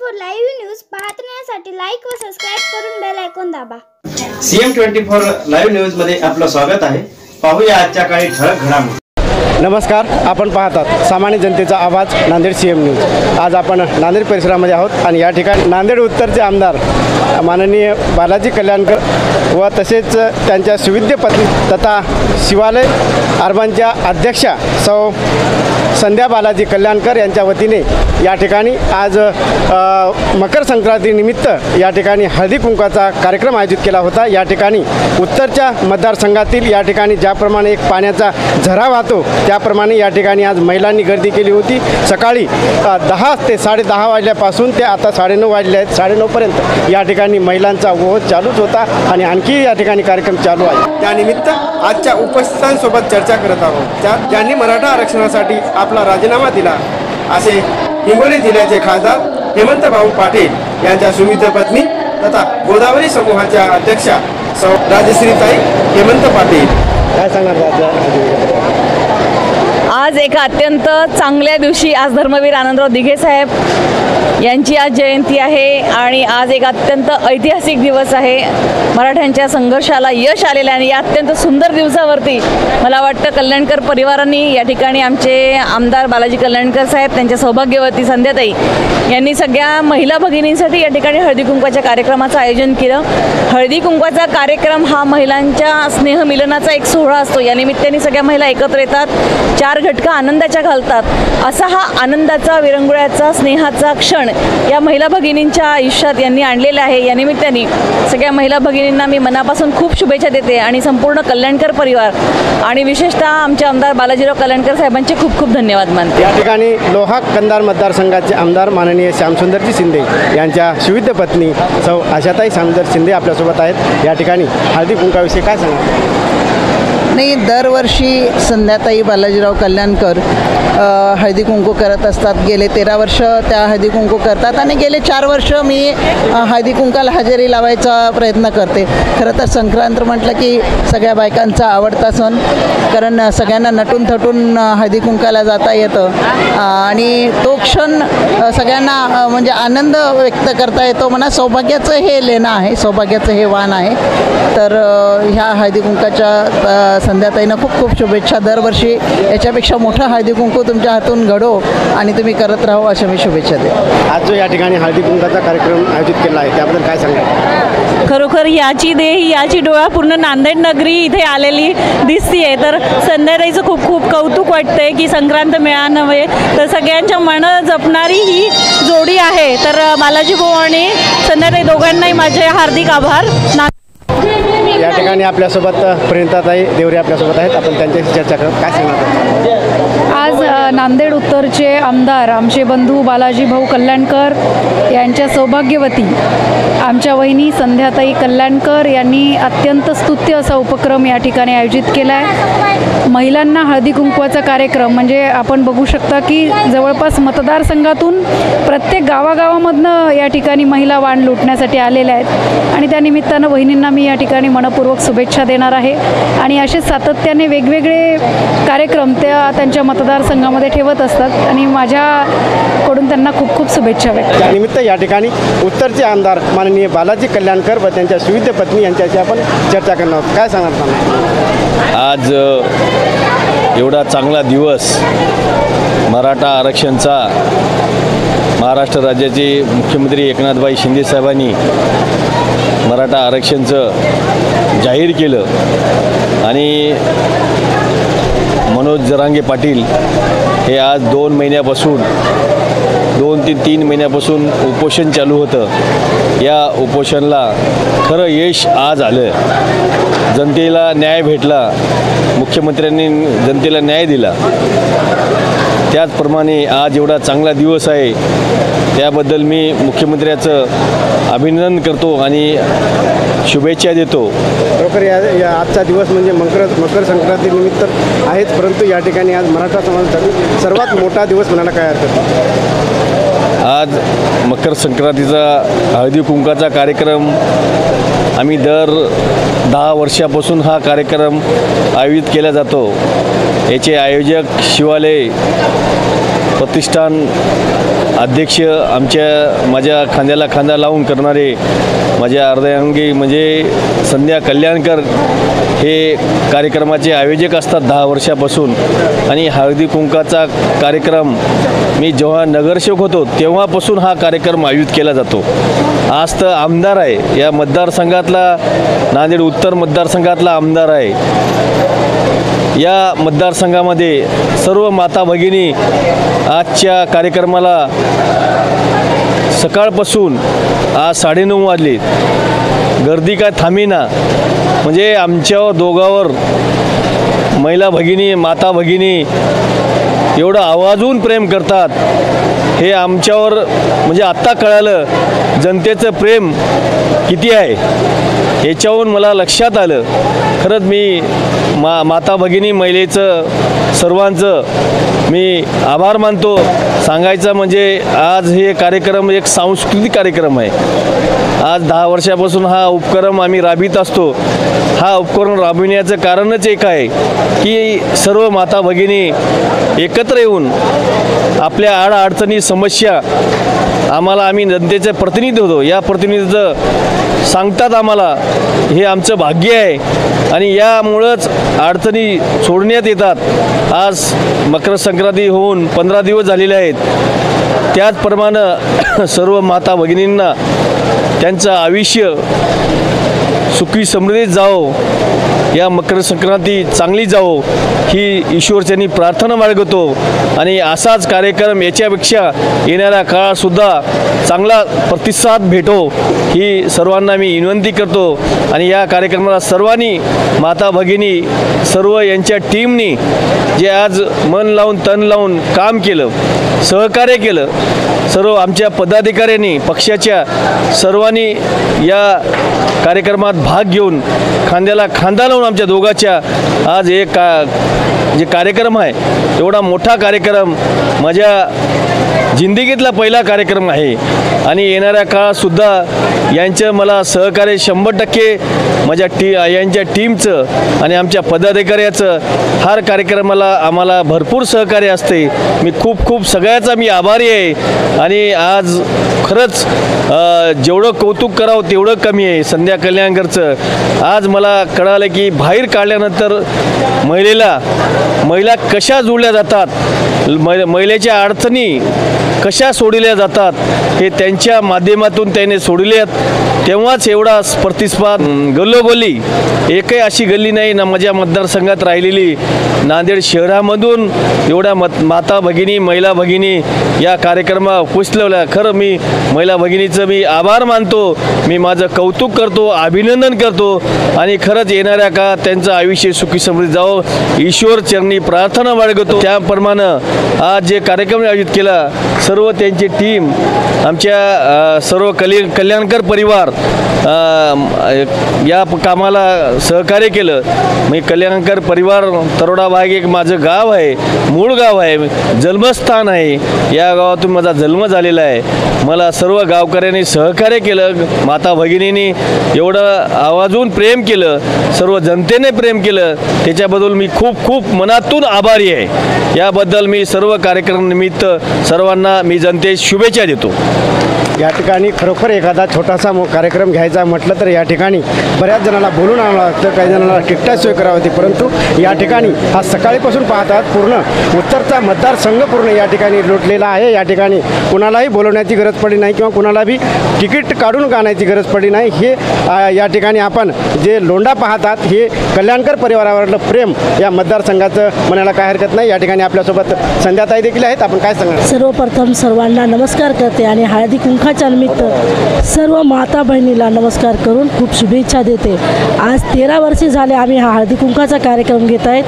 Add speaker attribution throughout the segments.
Speaker 1: 24 live news पाहण्यासाठी like व subscribe करून बेल आयकॉन दाबा।
Speaker 2: CM24 लाईव्ह न्यूज मध्ये आपलं स्वागत आहे। पाहूया आजच्या काही ठळक घडामोडी।
Speaker 3: नमस्कार, आपण पाहतात सामान्य जनतेचा आवाज नांदेड CM न्यूज। आज आपण नांदेड परिसरामध्ये आहोत आणि या ठिकाणी नांदेड उत्तरचे आमदार माननीय बालाजी कल्याणकर व तसेच त्यांच्या सुविद्य पत्नी तथा शिवालय अर्बनच्या अध्यक्षा सौ संध्या बालाजी कल्याणकर यांच्या वतीने या ठिकाणी आज मकर संक्रांती निमित्त या ठिकाणी हळदी कुंकवाचा कार्यक्रम आयोजित केला होता। या ठिकाणी उत्तरच्या मतदारसंघातील या ठिकाणी ज्याप्रमाणे एक पाण्याचा झरा वाहतो त्याप्रमाणे या ठिकाणी आज महिलांनी गर्दी केली होती। सकाळी 10 ते 10:30 वाजल्यापासून ते आता 9:30 वाजले आहेत। 9:30 पर्यंत या ठिकाणी महिलांचा ओघ चालूच होता आणि आणखी या ठिकाणी कार्यक्रम चालू आहे। त्यानिमित्त आजच्या उपस्थितांसोबत चर्चा करत आहोत। ज्यांनी मराठा आरक्षणासाठी आपला राजीनामा दिला असे हिंगोली जिल्ह्याचे खासदार हेमंतभाऊ पाटील यांच्या सुविद्य पत्नी तथा गोदावरी समूहाच्या अध्यक्षा सौ राजश्रीताई हेमंत पाटील काय सांगणार?
Speaker 4: आज एका अत्यंत चांगल्या दिवशी आज धर्मवीर आनंदराव दिघे साहेब यांची आज जयंती आहे आणि आज एक अत्यंत ऐतिहासिक दिवस आहे। मराठ्यांच्या संघर्षाला यश आलेलं आणि या अत्यंत सुंदर दिवसावरती मला वाटतं कल्याणकर परिवारांनी या ठिकाणी आमचे आमदार बालाजी कल्याणकर साहेब त्यांच्या सौभाग्यवती संध्याताई यांनी सगळ्या महिला भगिनींसाठी या ठिकाणी हळदी कुंकवाच्या कार्यक्रमाचं आयोजन केलं। हळदी कुंकवाचा कार्यक्रम हा महिलांच्या स्नेहमिलनाचा एक सोहळा असतो। या निमित्ताने सगळ्या महिला एकत्र येतात, 4 घटका आनंदाच्या घालतात। असा हा आनंदाचा, विरंगुळ्याचा, स्नेहाचा क्षण या महिला भगिनींच्या आयुष्यात यांनी आणलेला आहे। या निमित्ताने सगळ्या महिला भगिनींना मी मनापासून खूप शुभेच्छा देते आणि संपूर्ण कल्याणकर परिवार आणि विशेषतः आमचे आमदार बालाजीराव कल्याणकर साहेबांचे खूप खूप धन्यवाद मानते।
Speaker 3: या ठिकाणी लोहा कंधार मतदारसंघाचे आमदार माननीय श्यामसुंदरजी शिंदे यांच्या सुविद्य पत्नी सौ आशाताई श्यामसुंदर शिंदे आपल्यासोबत आहेत। या ठिकाणी हळदी कुंकवाविषयी काय सांगा?
Speaker 5: नाही, दरवर्षी संध्याताई बालाजीराव कल्याणकर हळदी कुंकू करत असतात। गेले 13 वर्ष त्या हळदी कुंकू करतात आणि गेले 4 वर्ष मी हळदी कुंकाला हजेरी लावायचा प्रयत्न करते। खरं तर संक्रांत म्हटलं की सगळ्या बायकांचा आवडता सण, कारण सगळ्यांना नटून थटून हळदी कुंकाला जाता येतं आणि तो क्षण सगळ्यांना म्हणजे आनंद व्यक्त करता येतो। म्हणा सौभाग्याचं हे लेणं आहे, सौभाग्याचं हे वाण आहे। तर ह्या हळदी कुंकाच्या संध्याताईंना खूप खूप शुभेच्छा। दरवर्षी याच्यापेक्षा मोठं हळदी कुंकू तुमच्या हातून घडो आणि तुम्ही करत राहो अशा मी शुभेच्छा देते।
Speaker 3: आज जो या ठिकाणी हळदी कुंकवाचा कार्यक्रम आयोजित केला आहे त्याबद्दल काय सांगा?
Speaker 4: खरोखर याची देही याची डोळा पूर्ण नांदेड नगरी इथे आलेली दिसतीये। तर संध्याताईचं खूप खूप कौतुक वाटतंय की संक्रांत मेळा नव्हे तर सगळ्यांच्या मन जपणारी ही जोडी आहे। तर बालाजी भाऊ आणि संध्याताई दोघांनाही माझे हार्दिक आभार।
Speaker 3: या ठिकाणी आपल्यासोबत प्रियंताताई देवरे आपल्यासोबत आहेत, आपण त्यांच्याशी चर्चा करू। काय सांगणार?
Speaker 6: आज नांदेड उत्तरचे आमदार आमचे बंधू बालाजी भाऊ कल्याणकर यांच्या सौभाग्यवती आमच्या वहिनी संध्याताई कल्याणकर यांनी अत्यंत स्तुत्य असा उपक्रम या ठिकाणी आयोजित केला आहे। महिलांना हळदी कुंकवाचा कार्यक्रम म्हणजे आपण बघू शकता की जवळपास मतदारसंघातून प्रत्येक गावागावामधनं या ठिकाणी महिला वाण लुटण्यासाठी आलेल्या आहेत आणि त्या निमित्तानं वहिनींना मी या ठिकाणी मनपूर्वक शुभेच्छा देणार आहे आणि असे सातत्याने वेगवेगळे कार्यक्रम त्या त्यांच्या मतदारसंघामध्ये ठेवत असतात आणि माझ्याकडून त्यांना खूप खूप शुभेच्छा व्यक्त।
Speaker 3: त्यानिमित्त या ठिकाणी उत्तरचे आमदार माननीय बालाजी कल्याणकर व त्यांच्या सुविद्य पत्नी यांच्याशी आपण चर्चा करणार आहोत। काय सांगणार?
Speaker 7: आज एवढा चांगला दिवस मराठा आरक्षणचा महाराष्ट्र राज्याचे मुख्यमंत्री एकनाथभाई शिंदे साहेबांनी मराठा आरक्षणचं जाहीर केलं आणि मनोज जरांगे पाटील हे आज 2 महिन्यापासून 2 ते 3 महिन्यापासून उपोषण चालू होतं। या उपोषणाला खरं यश आज आलं। जनतेला न्याय भेटला, मुख्यमंत्र्यांनी जनतेला न्याय दिला। त्याचप्रमाणे आज एवढा चांगला दिवस आहे त्याबद्दल मी मुख्यमंत्र्याचं अभिनंदन करतो आणि शुभेच्छा देतो।
Speaker 3: खरोखर या आजचा दिवस म्हणजे मकर संक्रांती निमित्त आहेच, परंतु या ठिकाणी आज मराठा समाजासाठी सर्वात मोठा दिवस म्हणायला काय हरकत नाही।
Speaker 7: आज मकर संक्रांतीचा हळदी कुंकाचा कार्यक्रम आम्ही दर 10 वर्षापासून हा कार्यक्रम आयोजित केला जातो। याचे आयोजक शिवालय प्रतिष्ठान अध्यक्ष, माझ्या खांद्याला खांदा लावून करणारे माझ्या अर्धांगी म्हणजे संध्या कल्याणकर हे कार्यक्रमाचे आयोजक असतात 10 वर्षापासून. आणि हळदी कुंकाचा कार्यक्रम मी जेव्हा नगरसेवक होतो तेव्हापासून हा कार्यक्रम आयोजित केला जातो. आज तर आमदार आहे, या मतदारसंघातला नांदेड उत्तर मतदारसंघातला आमदार आहे. या मतदारसंघामध्ये सर्व माता भगिनी आजच्या कार्यक्रमाला सकाळपासून आज 9:30 वाजले, गर्दी काय थांबेना. म्हणजे आमच्या दोघावर महिला भगिनी माता भगिनी एवढं आवाजून प्रेम करतात हे आमच्यावर म्हणजे आत्ता कळालं जनतेचं प्रेम किती आहे. याच्याहून मला लक्षात आलं खरंच मी माता भगिनी महिलेचं सर्वांचं मी आभार मानतो. सांगायचं म्हणजे आज हे कार्यक्रम एक सांस्कृतिक कार्यक्रम आहे. आज 10 वर्षापासून हा उपक्रम आम्ही राबवित असतो. हा उपक्रम राबविण्याचं कारणच एक आहे की सर्व माता भगिनी एकत्र येऊन आपल्या अडचणी समस्या आम्ही जनतेचे प्रतिनिधी होतो, या प्रतिनिधीचं सांगतात आम्हाला. हे आमचं भाग्य आहे आणि यामुळंच अडचणी सोडण्यात येतात. आज मकर संक्रांती होऊन 15 दिवस झालेले आहेत. त्याचप्रमाणे सर्व माता भगिनींना त्यांचं आयुष्य सुखी समृद्धीत जावो, या मकर संक्रांती चांगली जावो ही ईश्वरचरणी प्रार्थना बाळगतो. आणि असाच कार्यक्रम याच्यापेक्षा येणाऱ्या काळातसुद्धा चांगला प्रतिसाद भेटो ही सर्वांना मी विनंती करतो. आणि या कार्यक्रमाला सर्वांनी माता भगिनी सर्व यांच्या टीमनी जे आज मन लावून तन लावून काम केलं, सहकार्य केलं, सर्व आमच्या पदाधिकाऱ्यांनी पक्षाच्या सर्वांनी या कार्यक्रमात भाग घेऊन खांद्याला खांदा लावून आमच्या दोघांच्या आज एक जे कार्यक्रम आहे एवढा मोठा कार्यक्रम माझ्या जिंदगीतला पहिला कार्यक्रम आहे. आणि येणाऱ्या काळातसुद्धा यांचं मला सहकार्य 100% माझ्या यांच्या टीमचं आणि आमच्या पदाधिकाऱ्याचं हर कार्यक्रमाला आम्हाला भरपूर सहकार्य असते. मी खूप सगळ्याचा मी आभारी आहे. आणि आज खरंच जेवढं कौतुक करावं तेवढं कमी आहे संध्या कल्याणकरचं. आज मला कळालं की बाहेर काढल्यानंतर महिला कशा जोडल्या जातात, महिलेच्या अडचणी कशा सोडल्या जातात हे त्यांच्या माध्यमातून त्याने सोडल्यात. तेव्हाच एवढा प्रतिसाद गल्लोगल्ली एकही अशी गल्ली नाही ना माझ्या मतदारसंघात राहिलेली नांदेड शहरामधून एवढ्या माता भगिनी महिला भगिनी या कार्यक्रमात उपस्थित. खरं मी महिला भगिनीचं मी आभार मानतो, मी माझं कौतुक करतो, अभिनंदन करतो. आणि खरंच येणाऱ्या काळात त्यांचं आयुष्य सुखी समृद्ध जावं ईश्वर चरणी प्रार्थना बाळगतो. त्याप्रमाणे आज जे कार्यक्रम आयोजित केला सर्व त्यांची टीम आमच्या सर्व कल्याणकर परिवार या कामाला सहकार्य केलं. मी कल्याणकर परिवार तरोडा भाग एक माझं गाव आहे, मूळ गाव आहे, जन्मस्थान आहे. या गावातून माझा जन्म झालेला आहे. मला सर्व गावकऱ्यांनी सहकार्य केलं, माता भगिनींनी एवढं आवाजून प्रेम केलं, सर्व जनतेने प्रेम केलं. त्याच्याबद्दल मी खूप मनातून आभारी आहे. याबद्दल मी सर्व कार्यक्रम निमित्त सर्वांना मी जनतेस शुभेच्छा देतो.
Speaker 3: या ठिकाणी खरोखर एखादा छोटासा कार्यक्रम घ्यायचा म्हटलं तर या ठिकाणी बऱ्याच जणांना बोलून आणावं लागतं, काही जणांना तिकटा सोय करावी होती. परंतु या ठिकाणी हा सकाळीपासून पाहतात पूर्ण उत्तरचा मतदारसंघ पूर्ण या ठिकाणी लुटलेला आहे. या ठिकाणी कुणालाही बोलवण्याची गरज पडली नाही किंवा कुणाला बी तिकीट काढून आणायची गरज पडली नाही. हे या ठिकाणी आपण जे लोंढा पाहतात हे कल्याणकर परिवारावरलं प्रेम या मतदारसंघाचं म्हणायला काय हरकत नाही. या ठिकाणी आपल्यासोबत संध्याताई देखील आहेत. आपण काय सांगणार?
Speaker 8: सर्वप्रथम सर्वांना नमस्कार करते आणि हळदी कुंकाच्या निमित्त सर्व माता बहिणीला नमस्कार करून खूप शुभेच्छा देते. आज 13 वर्षे झाले आम्ही हा हळदी कुंकाचा कार्यक्रम घेत आहेत.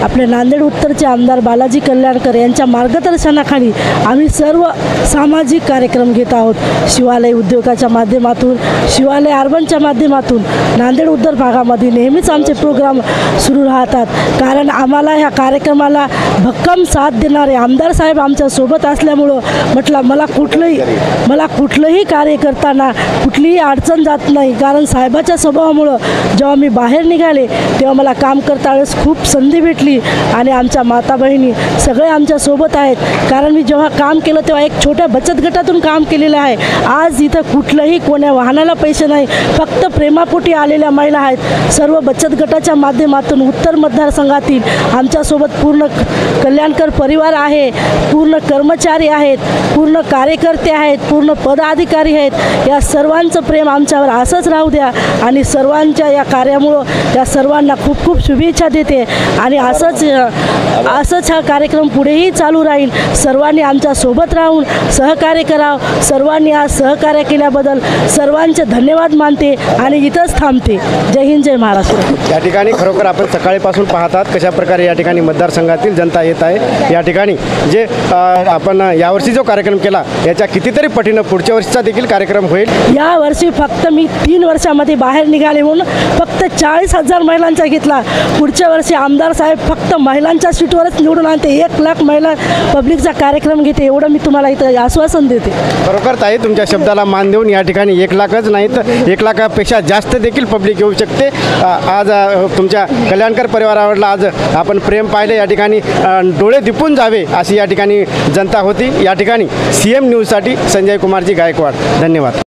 Speaker 8: आपले नांदेड उत्तरचे आमदार बालाजी कल्याणकर यांच्या मार्गदर्शनाखाली आम्ही सर्व सामाजिक कार्यक्रम घेत आहोत. शिवालय उद्योगाच्या माध्यमातून, शिवालय अर्बनच्या माध्यमातून नांदेड उत्तर भागामध्ये नेहमीच आमचे प्रोग्राम सुरू राहतात. कारण आम्हाला ह्या कार्यक्रमाला भक्कम साथ देणारे आमदार साहेब आमच्या सोबत असल्यामुळं म्हटलं मला कुठलंही कार्य करताना कुठलीही अडचण जात नाही, कारण साहेबाच्या स्वभावामुळं जेव्हा मी बाहेर निघाले तेव्हा मला काम करता वेळेस खूप संधी भेटली आणि आमच्या माता बहिणी सगळे आमच्यासोबत आहेत. कारण मी जेव्हा काम केलं तेव्हा एक छोट्या बचत गटातून काम केलेलं आहे. आज इथं कुठलंही कोण्या वाहनाला पैसे नाही, फक्त प्रेमापोटी आलेल्या महिला आहेत. सर्व बचत गटाच्या माध्यमातून उत्तर मतदारसंघातील आमच्यासोबत पूर्ण कल्याणकर परिवार आहे, पूर्ण कर्मचारी आहेत, पूर्ण कार्यकर्ते आहेत, पूर्ण पदाधिकारी आहेत. या सर्वांचं प्रेम आमच्यावर असंच राहू द्या आणि सर्वांच्या या कार्यामुळं या सर्वांना खूप खूप शुभेच्छा देते आणि असंच हा कार्यक्रम पुढेही चालू राहील. सर्वांनी आमच्या सोबत राहून सहकार्य करावं. सर्वांनी आज सहकार्य केल्याबद्दल सर्वांचे धन्यवाद मानते आणि इथंच थांबते. जय हिंद, जय महाराष्ट्र.
Speaker 3: या ठिकाणी खरोखर आपण सकाळीपासून पाहतात कशा प्रकारे या ठिकाणी मतदारसंघातील जनता येत आहे. या ठिकाणी जे आपण यावर्षी जो कार्यक्रम केला याच्या कितीतरी पटीनं पुढच्या वर्षीचा देखील कार्यक्रम होईल.
Speaker 8: या वर्षी फक्त मी 3 वर्षामध्ये बाहेर निघाले म्हणून फक्त 40,000 महिलांचा घेतला. पुढच्या वर्षी आमदार साहेब फक्त महिलांच्या सीटवरच निवडून आणते. 1,00,000 महिला पब्लिकचा कार्यक्रम घेते, एवढं मी तुम्हाला इथं आश्वासन देते.
Speaker 3: खरोखर ताई तुमच्या शब्दाला मान देऊन या ठिकाणी 1,00,000च नाही तर 1,00,000पेक्षा जास्त देखील पब्लिक येऊ शकते. आज तुमच्या कल्याणकर परिवारावरला आज आपण प्रेम पाहिले. या ठिकाणी डोळे दिपून जावे अशी या ठिकाणी जनता होती. या ठिकाणी CM न्यूजसाठी संजय कुमारजी गायकवाड. धन्यवाद.